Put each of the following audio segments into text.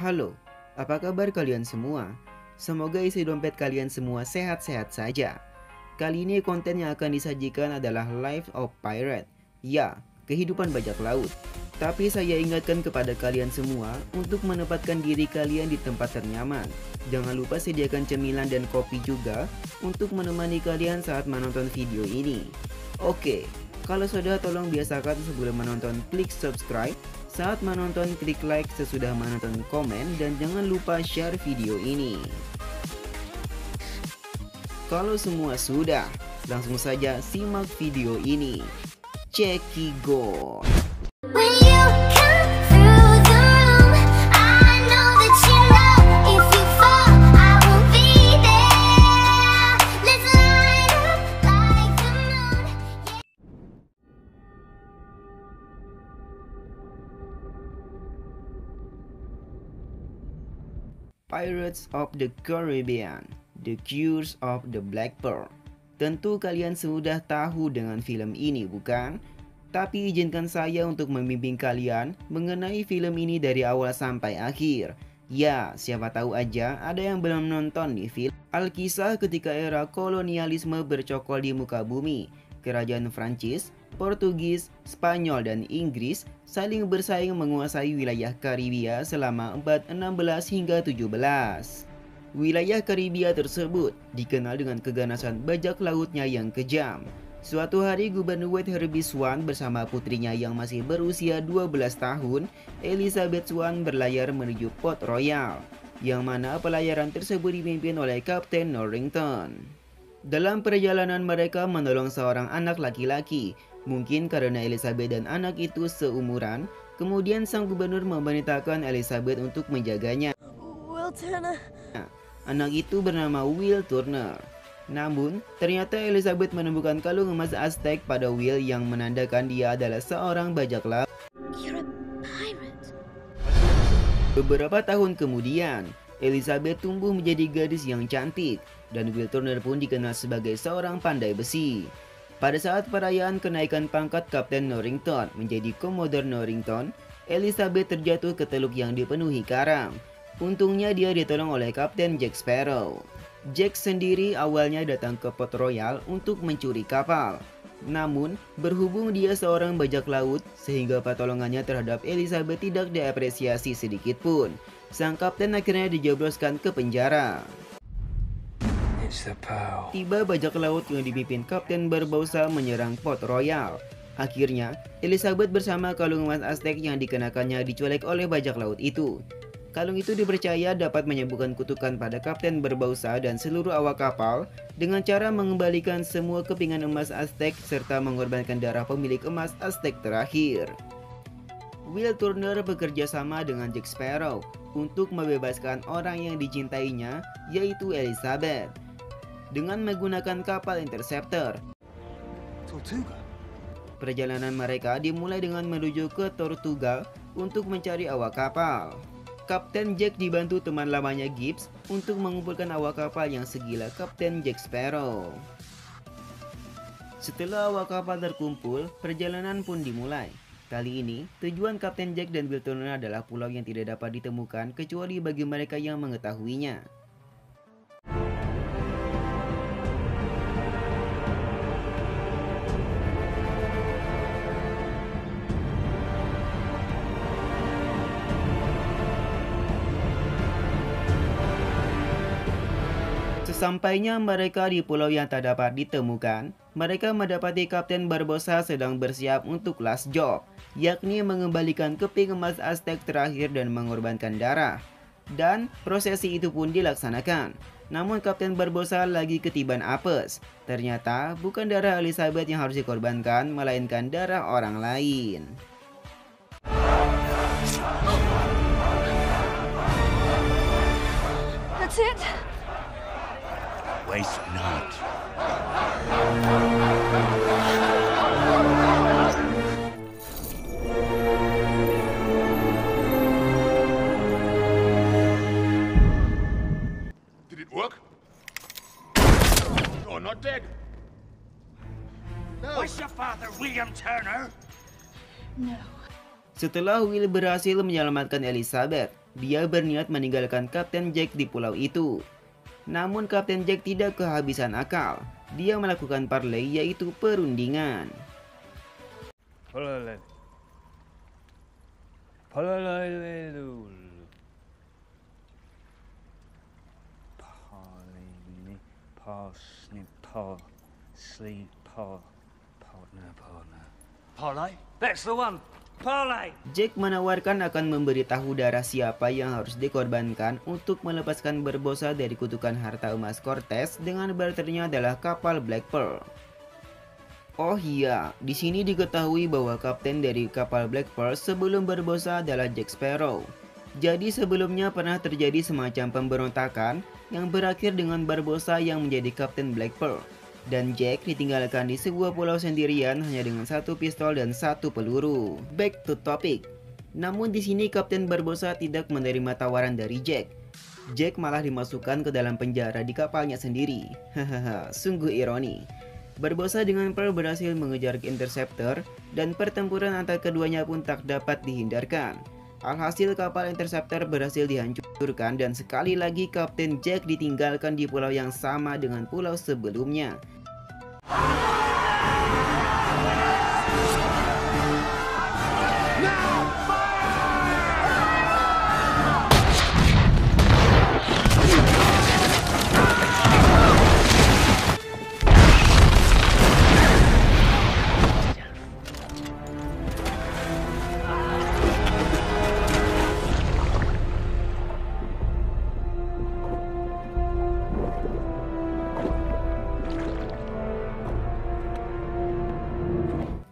Halo, apa kabar kalian semua? Semoga isi dompet kalian semua sehat-sehat saja. Kali ini konten yang akan disajikan adalah Life of Pirate. Ya, kehidupan bajak laut. Tapi saya ingatkan kepada kalian semua untuk menempatkan diri kalian di tempat ternyaman. Jangan lupa sediakan cemilan dan kopi juga untuk menemani kalian saat menonton video ini. Oke, kalau sudah tolong biasakan sebelum menonton klik subscribe, saat menonton klik like, sesudah menonton komen, dan jangan lupa share video ini. Kalau semua sudah, langsung saja simak video ini. Ceki go! Pirates of the Caribbean, The Curse of the Black Pearl. Tentu kalian sudah tahu dengan film ini, bukan? Tapi izinkan saya untuk membimbing kalian mengenai film ini dari awal sampai akhir. Ya, siapa tahu aja ada yang belum nonton nih film. Alkisah ketika era kolonialisme bercokol di muka bumi. Kerajaan Prancis, Portugis, Spanyol, dan Inggris saling bersaing menguasai wilayah Karibia selama abad 16 hingga 17. Wilayah Karibia tersebut dikenal dengan keganasan bajak lautnya yang kejam. Suatu hari Gubernur Wade Herbie Swan bersama putrinya yang masih berusia 12 tahun, Elizabeth Swan, berlayar menuju Port Royal, yang mana pelayaran tersebut dipimpin oleh Kapten Norrington. Dalam perjalanan mereka menolong seorang anak laki-laki. Mungkin karena Elizabeth dan anak itu seumuran, kemudian sang gubernur memerintahkan Elizabeth untuk menjaganya. Will Turner. Anak itu bernama Will Turner. Namun, ternyata Elizabeth menemukan kalung emas Aztec pada Will yang menandakan dia adalah seorang bajak laut. You're a pirate. Beberapa tahun kemudian, Elizabeth tumbuh menjadi gadis yang cantik, dan Will Turner pun dikenal sebagai seorang pandai besi. Pada saat perayaan kenaikan pangkat Kapten Norrington menjadi Commodore Norrington, Elizabeth terjatuh ke teluk yang dipenuhi karang. Untungnya dia ditolong oleh Kapten Jack Sparrow. Jack sendiri awalnya datang ke Port Royal untuk mencuri kapal. Namun, berhubung dia seorang bajak laut, sehingga pertolongannya terhadap Elizabeth tidak diapresiasi sedikit pun. Sang kapten akhirnya dijebloskan ke penjara. Tiba bajak laut yang dipimpin Kapten Barbossa menyerang Port Royal. Akhirnya, Elizabeth bersama kalung emas Aztec yang dikenakannya diculik oleh bajak laut itu. Kalung itu dipercaya dapat menyembuhkan kutukan pada Kapten Barbossa dan seluruh awak kapal dengan cara mengembalikan semua kepingan emas Aztec serta mengorbankan darah pemilik emas Aztec terakhir. Will Turner bekerja sama dengan Jack Sparrow untuk membebaskan orang yang dicintainya, yaitu Elizabeth, dengan menggunakan kapal Interceptor. Perjalanan mereka dimulai dengan menuju ke Tortuga untuk mencari awak kapal. Kapten Jack dibantu teman lamanya Gibbs untuk mengumpulkan awak kapal yang segila Kapten Jack Sparrow. Setelah awak kapal terkumpul, perjalanan pun dimulai. Kali ini, tujuan Kapten Jack dan Will Turner adalah pulau yang tidak dapat ditemukan kecuali bagi mereka yang mengetahuinya. Sesampainya mereka di pulau yang tak dapat ditemukan, mereka mendapati Kapten Barbossa sedang bersiap untuk last job, yakni mengembalikan keping emas Aztec terakhir dan mengorbankan darah. Dan prosesi itu pun dilaksanakan. Namun Kapten Barbossa lagi ketiban apes. Ternyata bukan darah Elizabeth yang harus dikorbankan, melainkan darah orang lain. That's it. Waste not. Did it work? You're not dead. No. Was your father William Turner? No. Setelah Will berhasil menyelamatkan Elizabeth, dia berniat meninggalkan Kapten Jack di pulau itu. Namun Kapten Jack tidak kehabisan akal. Dia melakukan parlay, yaitu perundingan. Parlay? That's the one. Parlay. Jack menawarkan akan memberitahu darah siapa yang harus dikorbankan untuk melepaskan Barbossa dari kutukan harta emas Cortez dengan barternya adalah kapal Black Pearl. Oh iya, di sini diketahui bahwa kapten dari kapal Black Pearl sebelum Barbossa adalah Jack Sparrow. Jadi sebelumnya pernah terjadi semacam pemberontakan yang berakhir dengan Barbossa yang menjadi kapten Black Pearl. Dan Jack ditinggalkan di sebuah pulau sendirian hanya dengan satu pistol dan satu peluru. Back to topic. Namun di sini Kapten Barbossa tidak menerima tawaran dari Jack. Jack malah dimasukkan ke dalam penjara di kapalnya sendiri. Hahaha, sungguh ironi. Barbossa dengan Pearl berhasil mengejar Interceptor dan pertempuran antar keduanya pun tak dapat dihindarkan. Alhasil kapal Interceptor berhasil dihancurkan dan sekali lagi Kapten Jack ditinggalkan di pulau yang sama dengan pulau sebelumnya.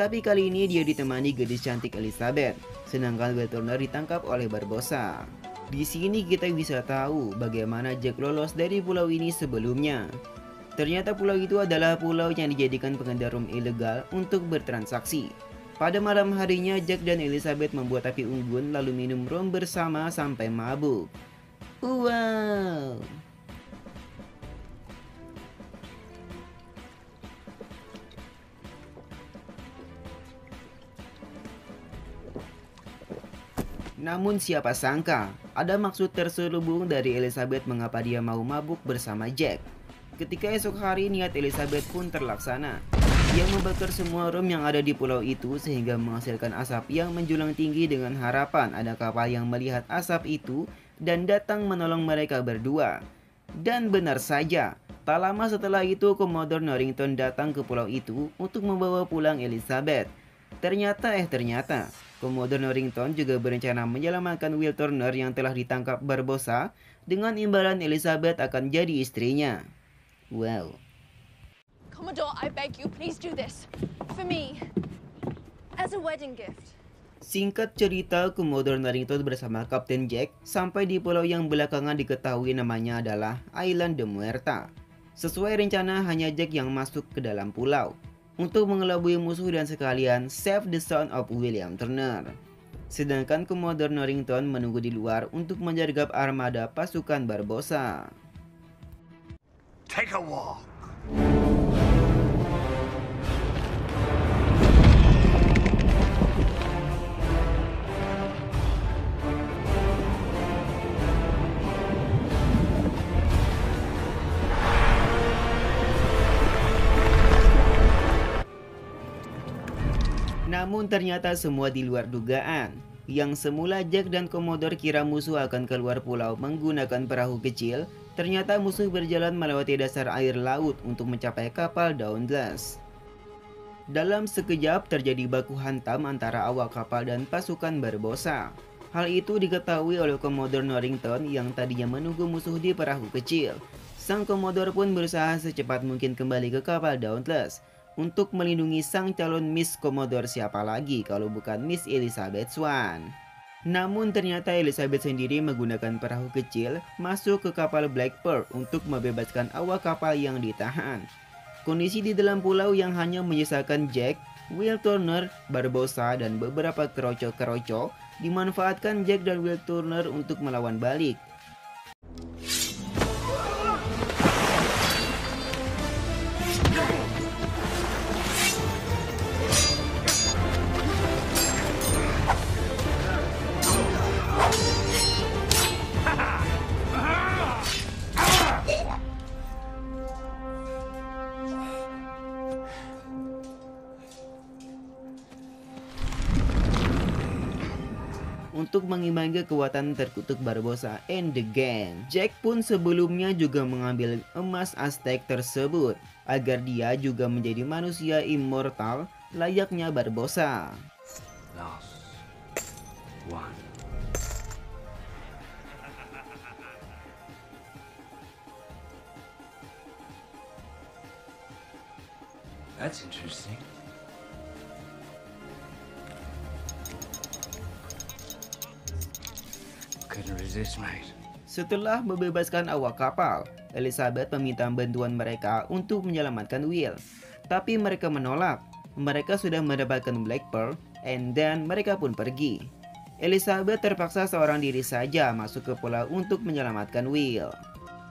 Tapi kali ini dia ditemani gadis cantik Elizabeth, sedangkan Will Turner ditangkap oleh Barbossa. Di sini kita bisa tahu bagaimana Jack lolos dari pulau ini sebelumnya. Ternyata pulau itu adalah pulau yang dijadikan pengedar rum ilegal untuk bertransaksi. Pada malam harinya Jack dan Elizabeth membuat api unggun lalu minum rum bersama sampai mabuk. Wow! Namun siapa sangka, ada maksud terselubung dari Elizabeth mengapa dia mau mabuk bersama Jack. Ketika esok hari niat Elizabeth pun terlaksana. Dia membakar semua rum yang ada di pulau itu sehingga menghasilkan asap yang menjulang tinggi dengan harapan ada kapal yang melihat asap itu dan datang menolong mereka berdua. Dan benar saja, tak lama setelah itu Commodore Norrington datang ke pulau itu untuk membawa pulang Elizabeth. Ternyata Commodore Norrington juga berencana menyelamatkan Will Turner yang telah ditangkap Barbossa dengan imbalan Elizabeth akan jadi istrinya. Wow. Commodore, I beg you, please do this. For me. As a wedding gift. Singkat cerita, Commodore Norrington bersama Kapten Jack sampai di pulau yang belakangan diketahui namanya adalah Island de Muerta. Sesuai rencana hanya Jack yang masuk ke dalam pulau untuk mengelabui musuh dan sekalian save the son of William Turner. Sedangkan Commodore Norrington menunggu di luar untuk menyergap armada pasukan Barbossa. Take a walk. Namun ternyata semua di luar dugaan. Yang semula Jack dan Commodore kira musuh akan keluar pulau menggunakan perahu kecil, ternyata musuh berjalan melewati dasar air laut untuk mencapai kapal Dauntless. Dalam sekejap terjadi baku hantam antara awak kapal dan pasukan Barbossa. Hal itu diketahui oleh Commodore Norrington yang tadinya menunggu musuh di perahu kecil. Sang Commodore pun berusaha secepat mungkin kembali ke kapal Dauntless untuk melindungi sang calon Miss Commodore, siapa lagi kalau bukan Miss Elizabeth Swann. Namun ternyata Elizabeth sendiri menggunakan perahu kecil masuk ke kapal Black Pearl untuk membebaskan awak kapal yang ditahan. Kondisi di dalam pulau yang hanya menyisakan Jack, Will Turner, Barbossa, dan beberapa keroco-keroco dimanfaatkan Jack dan Will Turner untuk melawan balik. untuk mengimbangi kekuatan terkutuk Barbossa and the gang. Jack pun sebelumnya juga mengambil emas Aztec tersebut agar dia juga menjadi manusia immortal layaknya Barbossa. Last one. That's interesting. Couldn't resist, mate. Setelah membebaskan awak kapal, Elizabeth meminta bantuan mereka untuk menyelamatkan Will. Tapi mereka menolak. Mereka sudah mendapatkan Black Pearl, and then mereka pun pergi. Elizabeth terpaksa seorang diri saja masuk ke pulau untuk menyelamatkan Will.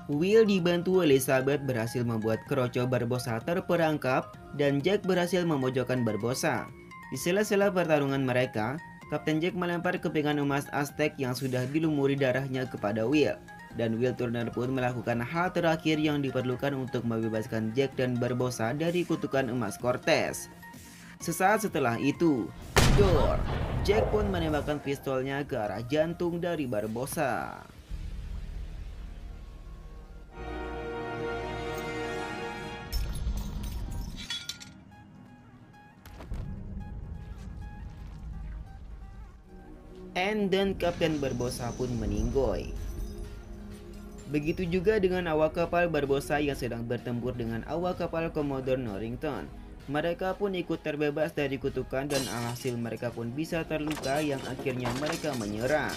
Will dibantu Elizabeth berhasil membuat keroco Barbossa terperangkap dan Jack berhasil memojokkan Barbossa. Di sela-sela pertarungan mereka, Kapten Jack melempar kepingan emas Aztec yang sudah dilumuri darahnya kepada Will. Dan Will Turner pun melakukan hal terakhir yang diperlukan untuk membebaskan Jack dan Barbossa dari kutukan emas Cortez. Sesaat setelah itu, Door, Jack pun menembakkan pistolnya ke arah jantung dari Barbossa. And then Kapten Barbossa pun meninggoy. Begitu juga dengan awak kapal Barbossa yang sedang bertempur dengan awak kapal Commodore Norrington. Mereka pun ikut terbebas dari kutukan dan alhasil mereka pun bisa terluka yang akhirnya mereka menyerah.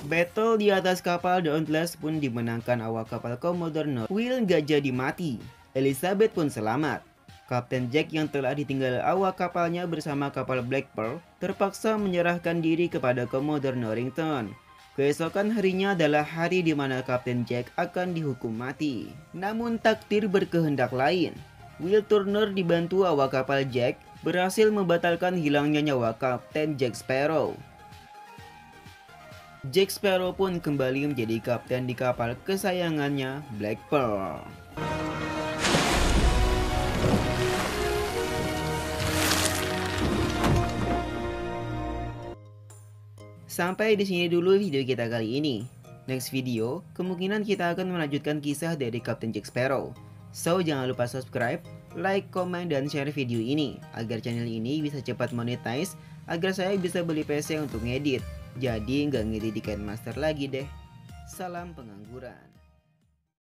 Battle di atas kapal Dauntless pun dimenangkan awak kapal Commodore Norrington. Will gak jadi mati, Elizabeth pun selamat. Kapten Jack yang telah ditinggal awak kapalnya bersama kapal Black Pearl terpaksa menyerahkan diri kepada Commodore Norrington. Keesokan harinya adalah hari di mana Kapten Jack akan dihukum mati. Namun takdir berkehendak lain. Will Turner dibantu awak kapal Jack berhasil membatalkan hilangnya nyawa Kapten Jack Sparrow. Jack Sparrow pun kembali menjadi kapten di kapal kesayangannya Black Pearl. Sampai di sini dulu video kita kali ini. Next video, kemungkinan kita akan melanjutkan kisah dari Kapten Jack Sparrow. So, jangan lupa subscribe, like, komen, dan share video ini agar channel ini bisa cepat monetize, agar saya bisa beli PC untuk ngedit. Jadi nggak ngedit di KineMaster lagi deh. Salam pengangguran.